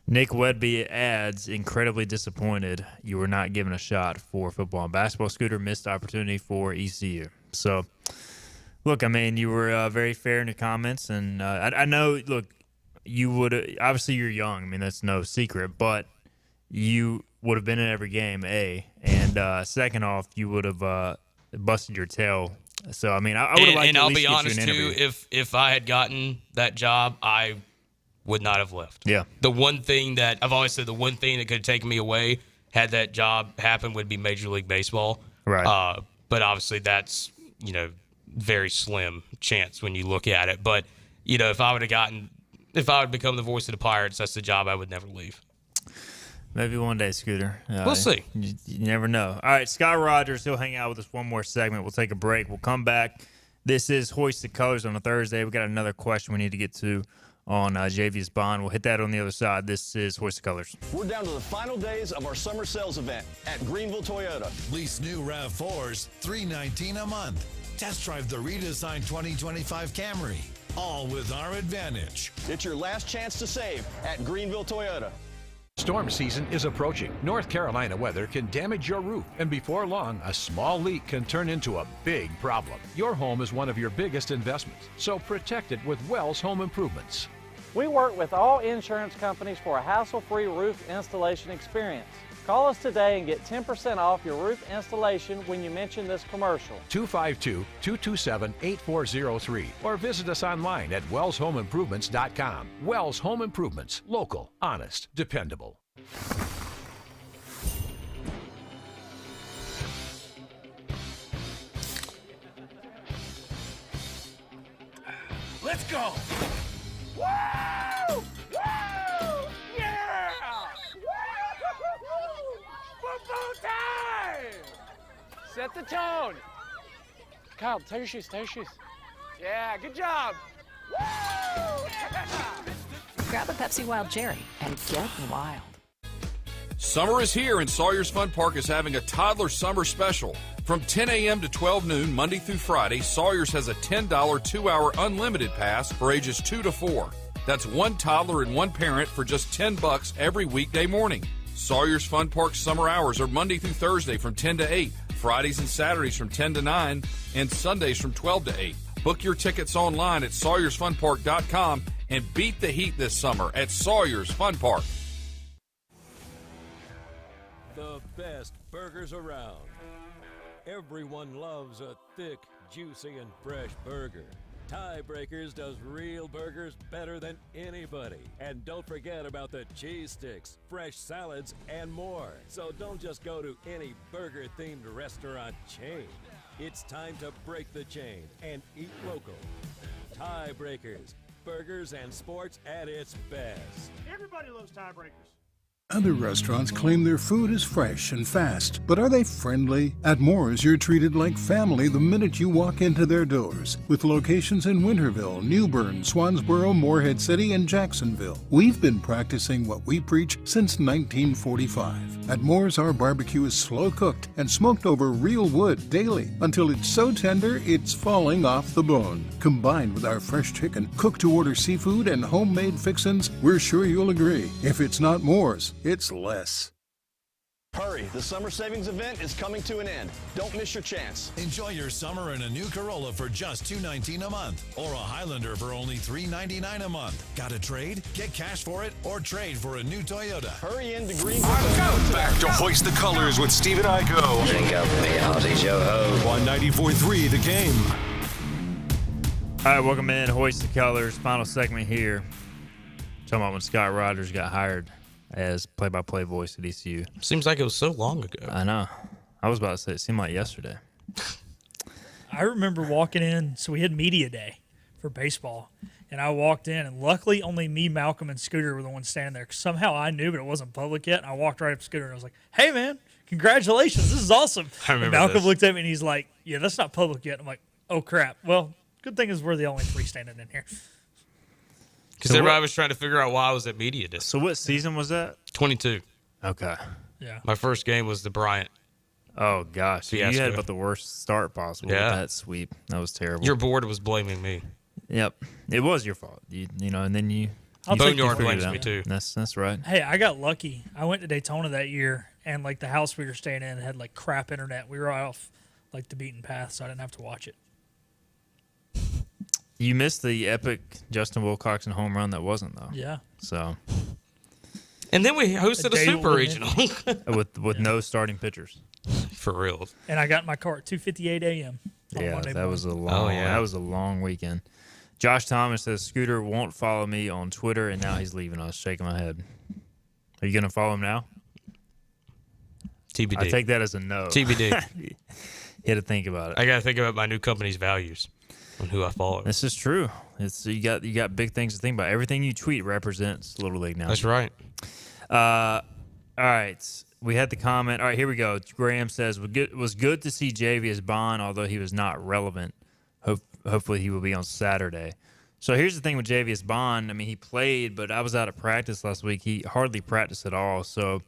Nick Wedby adds, incredibly disappointed you were not given a shot for football and basketball. Scooter, missed opportunity for ECU. So, look, I mean, you were very fair in your comments. And I know, look, you would obviously you're young. I mean, that's no secret, but you would have been in every game, and second off, you would have busted your tail. So I mean, I would have liked to at least get you an interview. And I'll be honest too, if I had gotten that job, I would not have left. Yeah. The one thing that I've always said, the one thing that could have taken me away had that job happen would be Major League Baseball. Right. But obviously that's very slim chance when you look at it. But if I would become the voice of the Pirates, that's the job I would never leave. Maybe one day, Scooter. We'll see. You never know. All right, Scott Rogers, he'll hang out with us one more segment. We'll take a break. We'll come back. This is Hoist the Colors on a Thursday. We got another question we need to get to on JV's Bond. We'll hit that on the other side. This is Hoist the Colors. We're down to the final days of our summer sales event at Greenville Toyota. Lease new RAV4s, $319 a month. Test drive the redesigned 2025 Camry. All with our advantage. It's your last chance to save at Greenville Toyota. Storm season is approaching. North Carolina weather can damage your roof, and before long, a small leak can turn into a big problem. Your home is one of your biggest investments, so protect it with Wells Home Improvements. We work with all insurance companies for a hassle-free roof installation experience. Call us today and get 10% off your roof installation when you mention this commercial. 252-227-8403 or visit us online at wellshomeimprovements.com. Wells Home Improvements. Local, honest, dependable. Let's go! Woo! Woo! Yeah! Football time! Set the tone. Kyle, take your shoes, take your shoes. Yeah, good job. Woo! Yeah! Grab a Pepsi Wild Cherry and get wild. Summer is here, and Sawyer's Fun Park is having a toddler summer special. From 10 a.m. to 12 noon, Monday through Friday, Sawyer's has a $10 2-hour unlimited pass for ages 2 to 4. That's one toddler and one parent for just $10 every weekday morning. Sawyer's Fun Park summer hours are Monday through Thursday from 10 to 8, Fridays and Saturdays from 10 to 9, and Sundays from 12 to 8. Book your tickets online at SawyersFunPark.com and beat the heat this summer at Sawyer's Fun Park. The best burgers around. Everyone loves a thick, juicy, and fresh burger. Tiebreakers does real burgers better than anybody. And don't forget about the cheese sticks, fresh salads, and more. So don't just go to any burger-themed restaurant chain. It's time to break the chain and eat local. Tiebreakers, burgers and sports at its best. Everybody loves tiebreakers. Other restaurants claim their food is fresh and fast, but are they friendly? At Moore's, you're treated like family the minute you walk into their doors. With locations in Winterville, New Bern, Swansboro, Morehead City, and Jacksonville. We've been practicing what we preach since 1945. At Moore's, our barbecue is slow cooked and smoked over real wood daily until it's so tender it's falling off the bone. Combined with our fresh chicken, cooked-to-order seafood, and homemade fixins, we're sure you'll agree. If it's not Moore's, it's less. Hurry, the summer savings event is coming to an end. Don't miss your chance. Enjoy your summer in a new Corolla for just $219 a month or a Highlander for only $399 a month. Got a trade? Get cash for it or trade for a new Toyota. Hurry in to Green. Back to Hoist the Colors with Steve and Igo. Drink up me, hearty Joe-ho. On 94.3 The Game. All right, welcome in. Hoist the Colors. Final segment here. Talking about when Scott Rogers got hired as play-by-play voice at ECU. Seems like it was so long ago. I know. I was about to say it seemed like yesterday. I remember walking in, so we had media day for baseball, and I walked in, and luckily only me, Malcolm, and Scooter were the ones standing there. Somehow I knew, but it wasn't public yet, and I walked right up to Scooter, and I was like, hey, man, congratulations, this is awesome. I remember and Malcolm this. looked at me, and he's like, yeah, that's not public yet. I'm like, oh, crap. Well, good thing is we're the only three standing in here. Because everybody was trying to figure out why I was at media day. So what season was that? 22. Okay. Yeah. My first game was the Bryant. Oh, gosh. You Fiasco. had about the worst start possible with that sweep. That was terrible. Your board was blaming me. Yep. It was your fault. You know, and then you Boneyard figured blames it out. me, too. That's right. Hey, I got lucky. I went to Daytona that year, and, like, the house we were staying in had, like, crap internet. We were off, like, the beaten path, so I didn't have to watch it. You missed the epic Justin Wilcoxon home run that wasn't, though. Yeah. So. And then we hosted a super regional. with no starting pitchers. For real. And I got in my car at 2:58 a.m. on Yeah, Monday that was a morning. long. That was a long weekend. Josh Thomas says Scooter won't follow me on Twitter, and now he's leaving us. Shaking my head. Are you gonna follow him now? TBD. I take that as a no. TBD. You had to think about it. I got to think about my new company's values on who I follow. This is true. It's you got big things to think about. Everything you tweet represents Little League now. That's right. All right. We had the comment. All right, here we go. Graham says, was good to see Javius Bond, although he was not relevant. Hopefully he will be on Saturday. So here's the thing with Javius Bond. I mean, he played, but I was out of practice last week. He hardly practiced at all. So,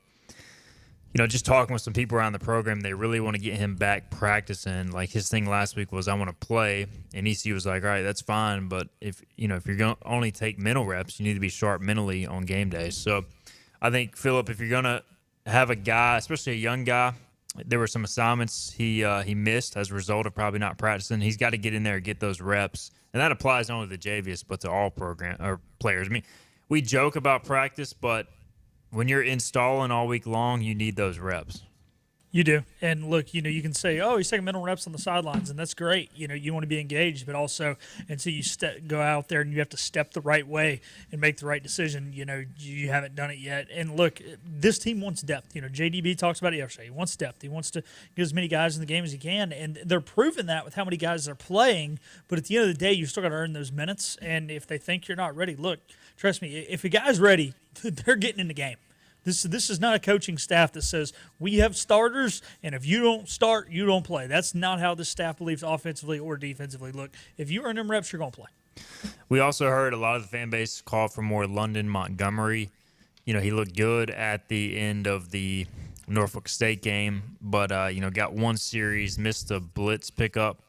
just talking with some people around the program, they really want to get him back practicing. Like his thing last week was, I want to play. And ECU was like, all right, that's fine. But if you're going to only take mental reps, you need to be sharp mentally on game day. So I think, Phillip, if you're going to have a guy, especially a young guy, there were some assignments he missed as a result of probably not practicing. He's got to get in there and get those reps. And that applies not only to Javius, but to all program or players. I mean, we joke about practice, but when you're installing all week long, you need those reps. You do. And look, you can say, oh, he's taking mental reps on the sidelines, and that's great. You want to be engaged, but also until you go out there and you have to step the right way and make the right decision, you haven't done it yet. And look, this team wants depth. JDB talks about it yesterday. He wants depth. He wants to get as many guys in the game as he can, and they're proving that with how many guys they're playing. But at the end of the day, you still got to earn those minutes. And if they think you're not ready, look, trust me, if a guy's ready, they're getting in the game. This is not a coaching staff that says we have starters, and if you don't start, you don't play. That's not how this staff believes offensively or defensively. Look, if you earn them reps, you're going to play. We also heard a lot of the fan base call for more London Montgomery. He looked good at the end of the Norfolk State game, but, got one series, missed a blitz pickup.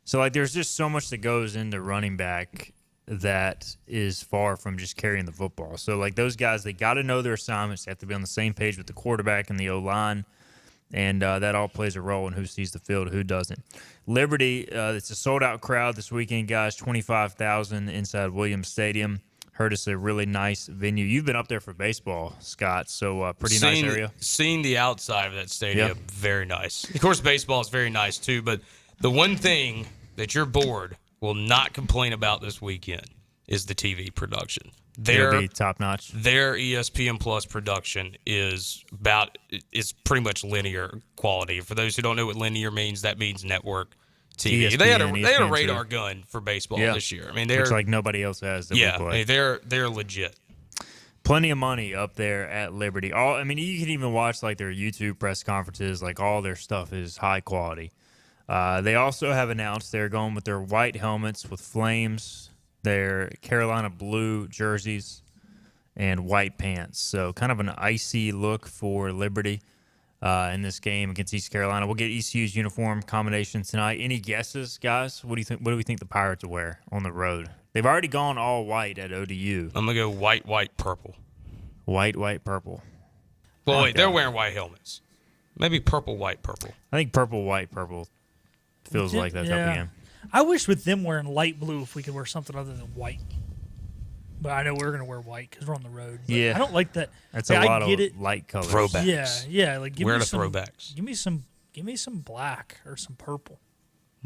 So, there's just so much that goes into running back that is far from just carrying the football. So, those guys, they got to know their assignments. They have to be on the same page with the quarterback and the O-line, and that all plays a role in who sees the field, who doesn't. Liberty, it's a sold-out crowd this weekend, guys, 25,000 inside Williams Stadium. Heard it's a really nice venue. You've been up there for baseball, Scott, so pretty nice area. Seeing the outside of that stadium, very nice. Of course, baseball is very nice, too, but the one thing that your board will not complain about this weekend is the TV production. It'll be top notch. Their ESPN Plus production is pretty much linear quality. For those who don't know what linear means, that means network. TV. ESPN, They had a ESPN2. radar gun for baseball this year. I mean, looks like nobody else has. That we play. they're legit. Plenty of money up there at Liberty. You can even watch like their YouTube press conferences. Like all their stuff is high quality. They also have announced they're going with their white helmets with flames, their Carolina blue jerseys, and white pants. So kind of an icy look for Liberty in this game against East Carolina. We'll get ECU's uniform combination tonight. Any guesses, guys? What do you think? What do we think the Pirates will wear on the road? They've already gone all white at ODU. I'm gonna go white, purple. White, purple. Well, wait, they're wearing white helmets. Maybe purple, white, purple. I think purple, white, purple feels like that type of game. I wish with them wearing light blue if we could wear something other than white. But I know we're going to wear white because we're on the road. But I don't like that. That's a lot of light colors. Throwbacks. Yeah. Like give Where me the some throwbacks? Give me some black or some purple.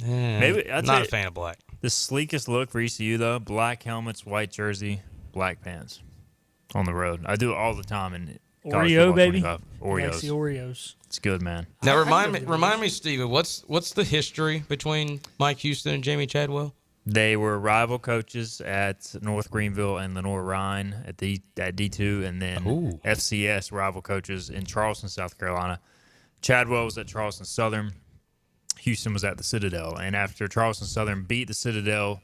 Maybe I'm not a fan of black. The sleekest look for ECU though: black helmets, white jersey, black pants on the road. I do it all the time in Oreo, baby. Oreos. That's the Oreos. It's good, man. Now remind me, Steven, what's the history between Mike Houston and Jamie Chadwell? They were rival coaches at North Greenville and Lenore Rhine at D2, and then FCS rival coaches in Charleston, South Carolina. Chadwell was at Charleston Southern. Houston was at the Citadel. And after Charleston Southern beat the Citadel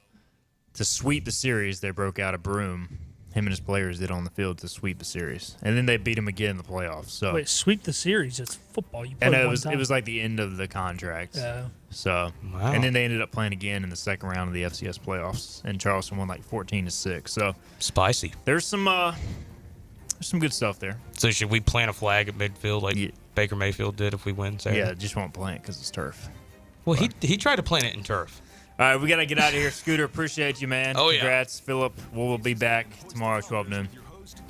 to sweep the series, they broke out a broom. Him and his players did on the field to sweep the series. And then they beat him again in the playoffs. So wait, sweep the series? It's football. You play and one it time. was like the end of the contract. Yeah. So and then they ended up playing again in the second round of the FCS playoffs, and Charleston won like 14-6. So spicy. There's some good stuff there. So should we plant a flag at midfield like Baker Mayfield did if we win Saturday? Yeah, just won't plant it because it's turf. Well, he tried to plant it in turf. All right, we got to get out of here. Scooter, appreciate you, man. Oh, yeah. Congrats, Philip. We'll be back tomorrow at 12 noon.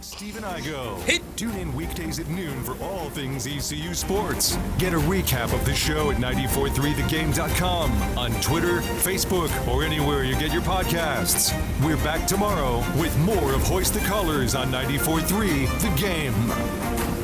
Steve and I go. Tune in weekdays at noon for all things ECU sports. Get a recap of the show at 943thegame.com, on Twitter, Facebook, or anywhere you get your podcasts. We're back tomorrow with more of Hoist the Colors on 94.3 The Game.